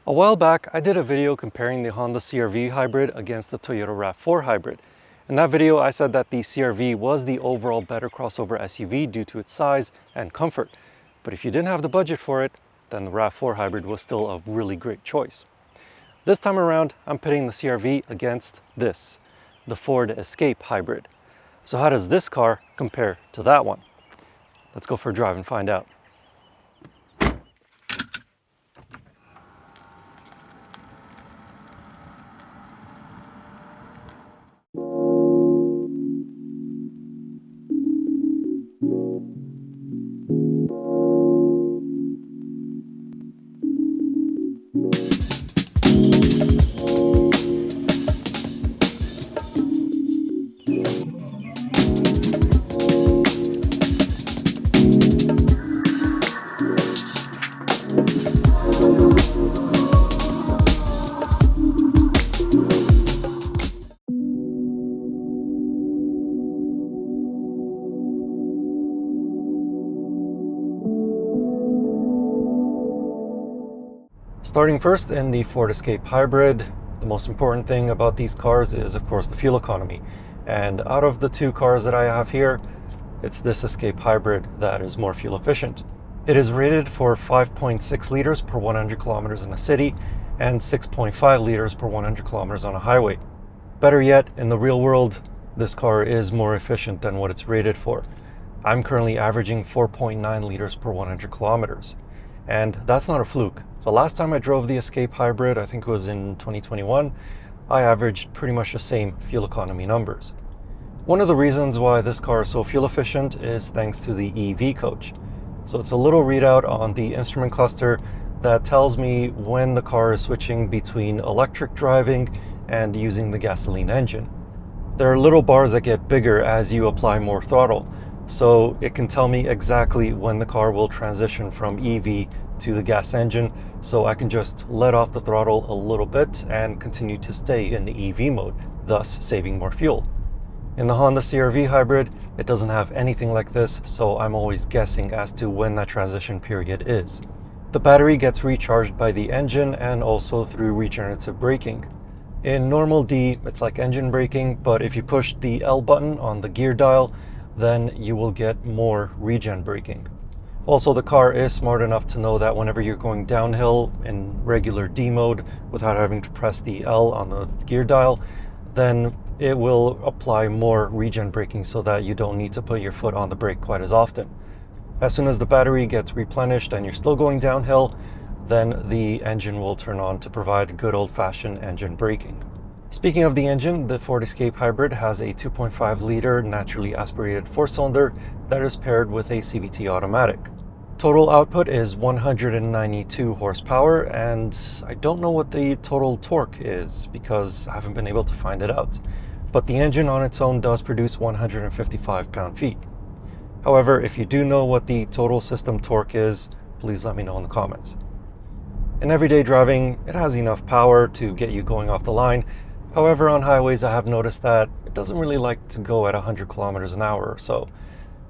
A while back, I did a video comparing the Honda CR-V hybrid against the Toyota RAV4 hybrid. In that video, I said that the CR-V was the overall better crossover SUV due to its size and comfort. But if you didn't have the budget for it, then the RAV4 hybrid was still a really great choice. This time around, I'm pitting the CR-V against this, the Ford Escape hybrid. So how does this car compare to that one? Let's go for a drive and find out. Starting first in the Ford Escape hybrid, the most important thing about these cars is of course the fuel economy. And out of the two cars that I have here, it's this Escape hybrid that is more fuel efficient. It is rated for 5.6 liters per 100 kilometers in a city and 6.5 liters per 100 kilometers on a highway. Better yet, in the real world, this car is more efficient than what it's rated for. I'm currently averaging 4.9 liters per 100 kilometers. And that's not a fluke. The last time I drove the Escape hybrid, I think it was in 2021, I averaged pretty much the same fuel economy numbers. One of the reasons why this car is so fuel efficient is thanks to the EV coach. So it's a little readout on the instrument cluster that tells me when the car is switching between electric driving and using the gasoline engine. There are little bars that get bigger as you apply more throttle, so it can tell me exactly when the car will transition from EV to the gas engine, so I can just let off the throttle a little bit and continue to stay in the EV mode, thus saving more fuel. In the Honda CR-V hybrid, it doesn't have anything like this, so I'm always guessing as to when that transition period is. The battery gets recharged by the engine and also through regenerative braking. In normal D, it's like engine braking, but if you push the L button on the gear dial, then you will get more regen braking. Also, the car is smart enough to know that whenever you're going downhill in regular D mode without having to press the L on the gear dial, then it will apply more regen braking so that you don't need to put your foot on the brake quite as often. As soon as the battery gets replenished and you're still going downhill, then the engine will turn on to provide good old-fashioned engine braking. Speaking of the engine, the Ford Escape hybrid has a 2.5 liter naturally aspirated 4-cylinder that is paired with a CVT automatic. Total output is 192 horsepower, and I don't know what the total torque is because I haven't been able to find it out. But the engine on its own does produce 155 pound-feet. However, if you do know what the total system torque is, please let me know in the comments. In everyday driving, it has enough power to get you going off the line. However, on highways, I have noticed that it doesn't really like to go at 100 kilometers an hour or so.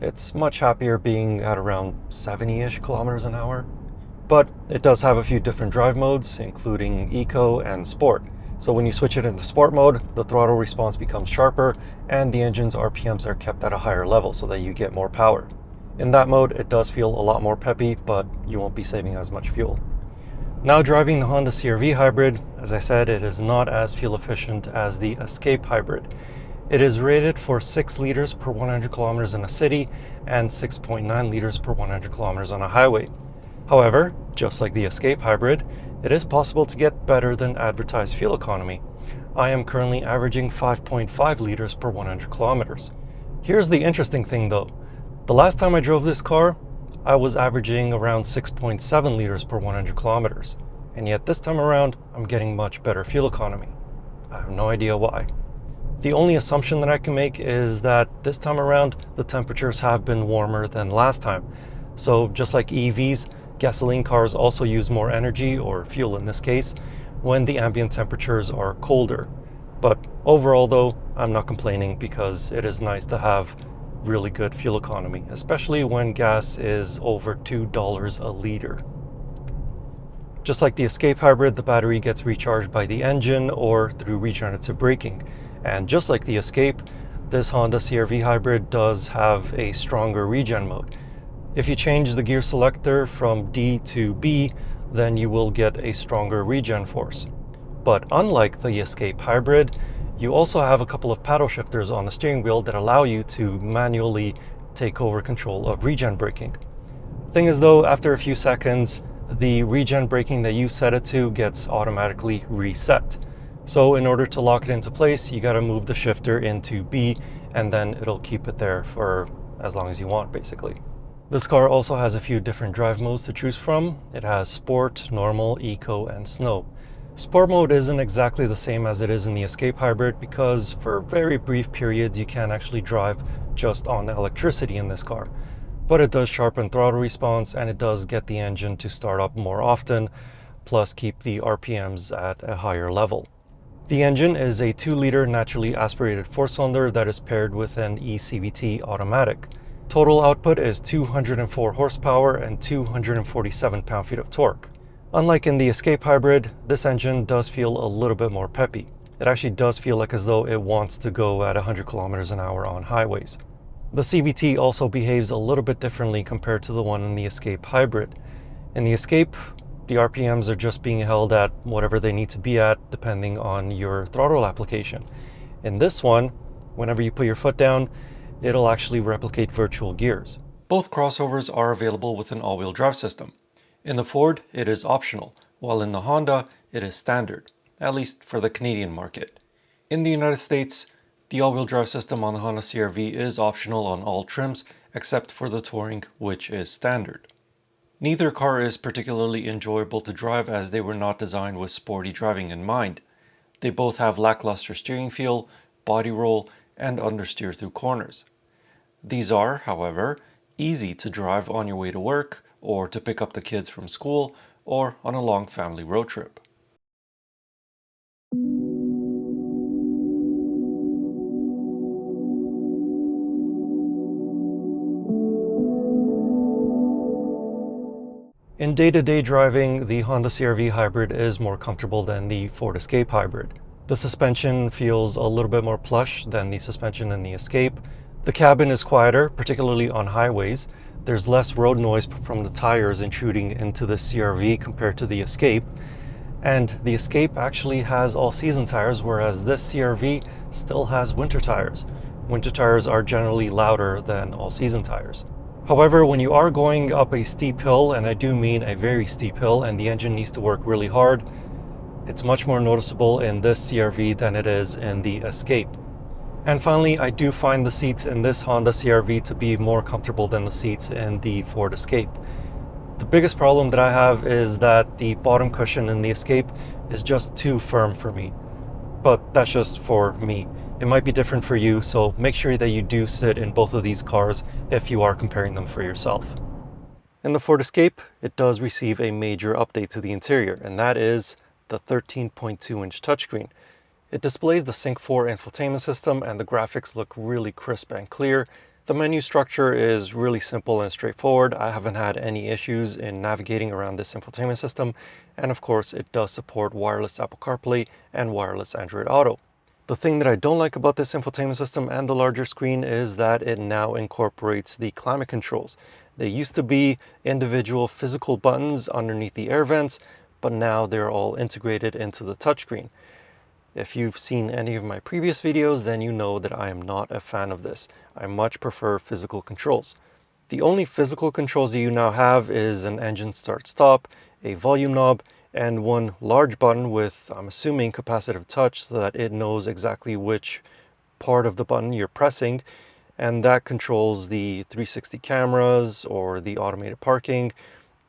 It's much happier being at around 70-ish kilometers an hour. But it does have a few different drive modes, including Eco and Sport. So when you switch it into Sport mode, the throttle response becomes sharper and the engine's RPMs are kept at a higher level so that you get more power. In that mode, it does feel a lot more peppy, but you won't be saving as much fuel. Now driving the Honda CR-V hybrid, as I said, it is not as fuel efficient as the Escape hybrid. It is rated for 6 liters per 100 kilometers in a city and 6.9 liters per 100 kilometers on a highway. However, just like the Escape hybrid, it is possible to get better than advertised fuel economy. I am currently averaging 5.5 liters per 100 kilometers. Here's the interesting thing though. The last time I drove this car, I was averaging around 6.7 liters per 100 kilometers. And yet this time around, I'm getting much better fuel economy. I have no idea why. The only assumption that I can make is that this time around, the temperatures have been warmer than last time. So just like EVs, gasoline cars also use more energy, or fuel in this case, when the ambient temperatures are colder. But overall though, I'm not complaining because it is nice to have really good fuel economy, especially when gas is over $2 a liter. Just like the Escape Hybrid, the battery gets recharged by the engine or through regenerative braking. And just like the Escape, this Honda CR-V Hybrid does have a stronger regen mode. If you change the gear selector from D to B, then you will get a stronger regen force. But unlike the Escape Hybrid, you also have a couple of paddle shifters on the steering wheel that allow you to manually take over control of regen braking. Thing is though, after a few seconds, the regen braking that you set it to gets automatically reset. So in order to lock it into place, you gotta move the shifter into B, and then it'll keep it there for as long as you want, basically. This car also has a few different drive modes to choose from. It has Sport, Normal, Eco, and Snow. Sport mode isn't exactly the same as it is in the Escape Hybrid because for very brief periods you can actually drive just on electricity in this car. But it does sharpen throttle response and it does get the engine to start up more often, plus keep the RPMs at a higher level. The engine is a 2-liter naturally aspirated 4-cylinder that is paired with an eCVT automatic. Total output is 204 horsepower and 247 pound-feet of torque. Unlike in the Escape Hybrid, this engine does feel a little bit more peppy. It actually does feel like as though it wants to go at 100 kilometers an hour on highways. The CVT also behaves a little bit differently compared to the one in the Escape Hybrid. In the Escape, the RPMs are just being held at whatever they need to be at depending on your throttle application. In this one, whenever you put your foot down, it'll actually replicate virtual gears. Both crossovers are available with an all-wheel drive system. In the Ford, it is optional, while in the Honda, it is standard, at least for the Canadian market. In the United States, the all-wheel drive system on the Honda CR-V is optional on all trims, except for the Touring, which is standard. Neither car is particularly enjoyable to drive as they were not designed with sporty driving in mind. They both have lackluster steering feel, body roll, and understeer through corners. These are, however, easy to drive on your way to work, or to pick up the kids from school, or on a long family road trip. In day-to-day driving, the Honda CR-V Hybrid is more comfortable than the Ford Escape Hybrid. The suspension feels a little bit more plush than the suspension in the Escape. The cabin is quieter, particularly on highways. There's less road noise from the tires intruding into the CR-V compared to the Escape. And the Escape actually has all-season tires, whereas this CR-V still has winter tires. Winter tires are generally louder than all-season tires. However, when you are going up a steep hill, and I do mean a very steep hill, and the engine needs to work really hard, it's much more noticeable in this CR-V than it is in the Escape. And finally, I do find the seats in this Honda CR-V to be more comfortable than the seats in the Ford Escape. The biggest problem that I have is that the bottom cushion in the Escape is just too firm for me. But that's just for me. It might be different for you, so make sure that you do sit in both of these cars if you are comparing them for yourself. In the Ford Escape, it does receive a major update to the interior, and that is the 13.2-inch touchscreen. It displays the Sync 4 infotainment system, and the graphics look really crisp and clear. The menu structure is really simple and straightforward. I haven't had any issues in navigating around this infotainment system, and of course it does support wireless Apple CarPlay and wireless Android Auto. The thing that I don't like about this infotainment system and the larger screen is that it now incorporates the climate controls. They used to be individual physical buttons underneath the air vents, but now they're all integrated into the touchscreen. If you've seen any of my previous videos, then you know that I am not a fan of this. I much prefer physical controls. The only physical controls that you now have is an engine start-stop, a volume knob, and one large button with, I'm assuming, capacitive touch so that it knows exactly which part of the button you're pressing, and that controls the 360 cameras or the automated parking,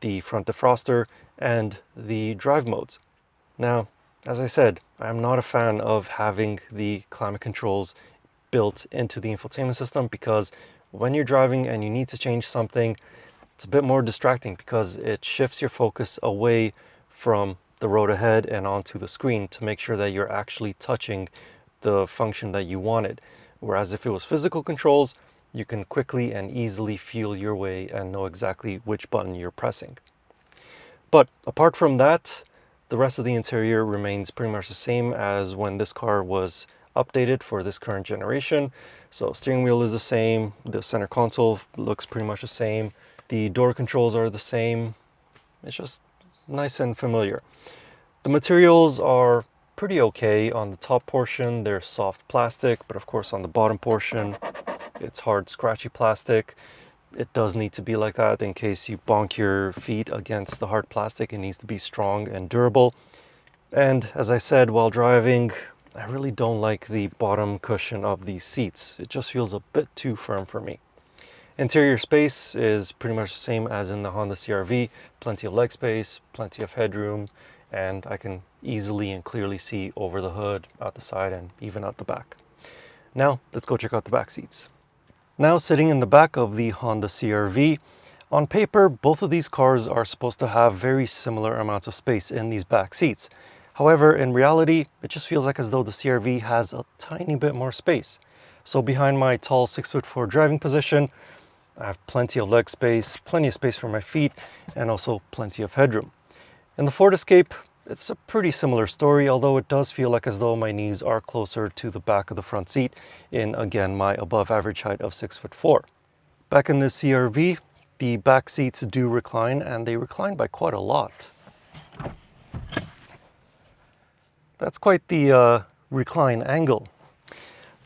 the front defroster, and the drive modes. Now, as I said, I'm not a fan of having the climate controls built into the infotainment system because when you're driving and you need to change something, it's a bit more distracting because it shifts your focus away from the road ahead and onto the screen to make sure that you're actually touching the function that you wanted. Whereas if it was physical controls, you can quickly and easily feel your way and know exactly which button you're pressing. But apart from that, the rest of the interior remains pretty much the same as when this car was updated for this current generation. So steering wheel is the same, the center console looks pretty much the same, the door controls are the same. It's just nice and familiar. The materials are pretty okay. On the top portion, they're soft plastic, but of course on the bottom portion, it's hard, scratchy plastic. It does need to be like that in case you bonk your feet against the hard plastic. It needs to be strong and durable. And as I said while driving, I really don't like the bottom cushion of these seats. It just feels a bit too firm for me. Interior space is pretty much the same as in the Honda CR-V. Plenty of leg space, plenty of headroom, and I can easily and clearly see over the hood, out the side, and even out the back. Now, let's go check out the back seats. Now, sitting in the back of the Honda CR-V, on paper, both of these cars are supposed to have very similar amounts of space in these back seats. However, in reality, it just feels like as though the CR-V has a tiny bit more space. So behind my tall 6'4" driving position, I have plenty of leg space, plenty of space for my feet, and also plenty of headroom. In the Ford Escape, it's a pretty similar story, although it does feel like as though my knees are closer to the back of the front seat in, again, my above average height of 6'4". Back in this CR-V, the back seats do recline, and they recline by quite a lot. That's quite the recline angle.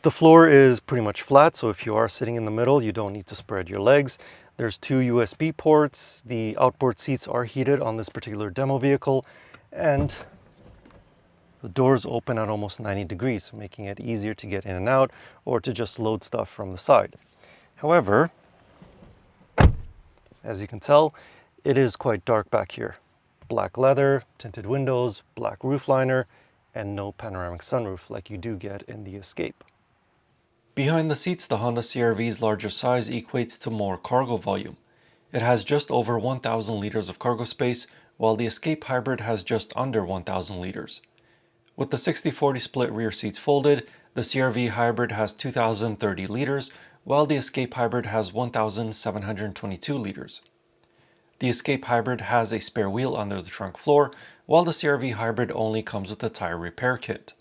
The floor is pretty much flat, so if you are sitting in the middle, you don't need to spread your legs. There's 2 USB ports. The outboard seats are heated on this particular demo vehicle, and the doors open at almost 90 degrees, making it easier to get in and out or to just load stuff from the side. However, as you can tell, it is quite dark back here. Black leather, tinted windows, black roof liner, and no panoramic sunroof like you do get in the Escape. Behind the seats, the Honda CR-V's larger size equates to more cargo volume. It has just over 1,000 liters of cargo space, while the Escape Hybrid has just under 1,000 liters. With the 60-40 split rear seats folded, the CR-V Hybrid has 2,030 liters, while the Escape Hybrid has 1,722 liters. The Escape Hybrid has a spare wheel under the trunk floor, while the CR-V Hybrid only comes with a tire repair kit.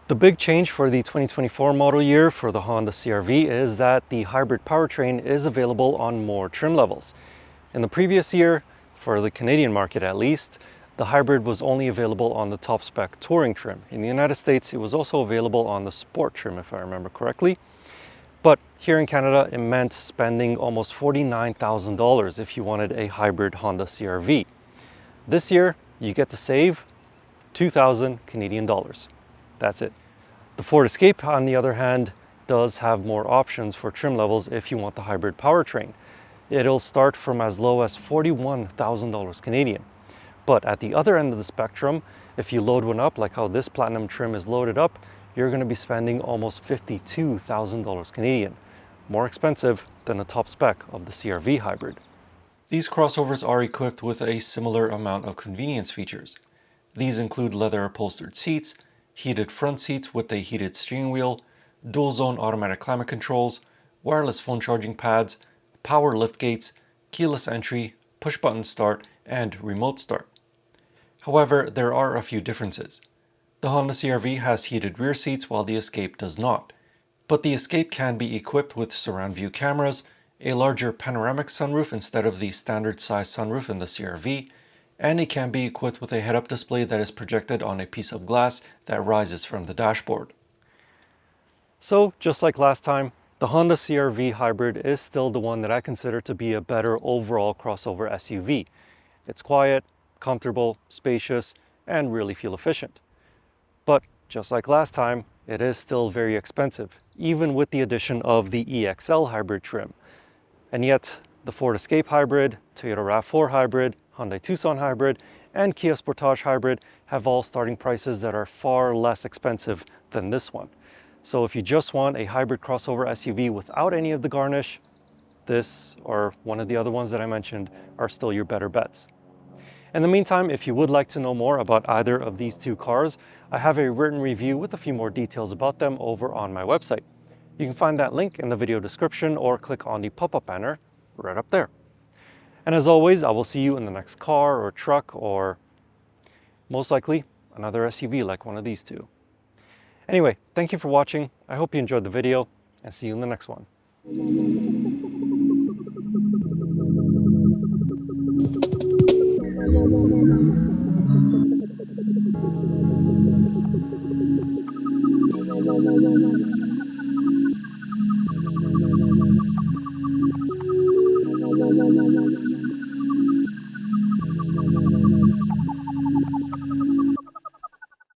The big change for the 2024 model year for the Honda CR-V is that the hybrid powertrain is available on more trim levels. In the previous year, for the Canadian market at least, the hybrid was only available on the top spec touring trim. In the United States, it was also available on the sport trim, if I remember correctly. But here in Canada, it meant spending almost $49,000 if you wanted a hybrid Honda CR-V. This year, you get to save 2,000 Canadian dollars. That's it. The Ford Escape, on the other hand, does have more options for trim levels if you want the hybrid powertrain. It'll start from as low as $41,000 Canadian. But at the other end of the spectrum, if you load one up like how this Platinum trim is loaded up, you're going to be spending almost $52,000 Canadian, more expensive than the top spec of the CR-V hybrid. These crossovers are equipped with a similar amount of convenience features. These include leather upholstered seats, heated front seats with a heated steering wheel, dual zone automatic climate controls, wireless phone charging pads, power lift gates, keyless entry, push button start, and remote start. However, there are a few differences. The Honda CR-V has heated rear seats while the Escape does not, but the Escape can be equipped with surround view cameras, a larger panoramic sunroof instead of the standard size sunroof in the CR-V, and it can be equipped with a head-up display that is projected on a piece of glass that rises from the dashboard. So, just like last time, the Honda CR-V Hybrid is still the one that I consider to be a better overall crossover SUV. It's quiet, comfortable, spacious, and really fuel efficient. But just like last time, it is still very expensive, even with the addition of the EXL hybrid trim. And yet, the Ford Escape Hybrid, Toyota RAV4 Hybrid, Hyundai Tucson Hybrid, and Kia Sportage Hybrid have all starting prices that are far less expensive than this one. So if you just want a hybrid crossover SUV without any of the garnish, this or one of the other ones that I mentioned are still your better bets. In the meantime, if you would like to know more about either of these two cars, I have a written review with a few more details about them over on my website. You can find that link in the video description or click on the pop-up banner right up there. And as always, I will see you in the next car or truck or most likely another SUV like one of these two. Anyway, thank you for watching. I hope you enjoyed the video and see you in the next one.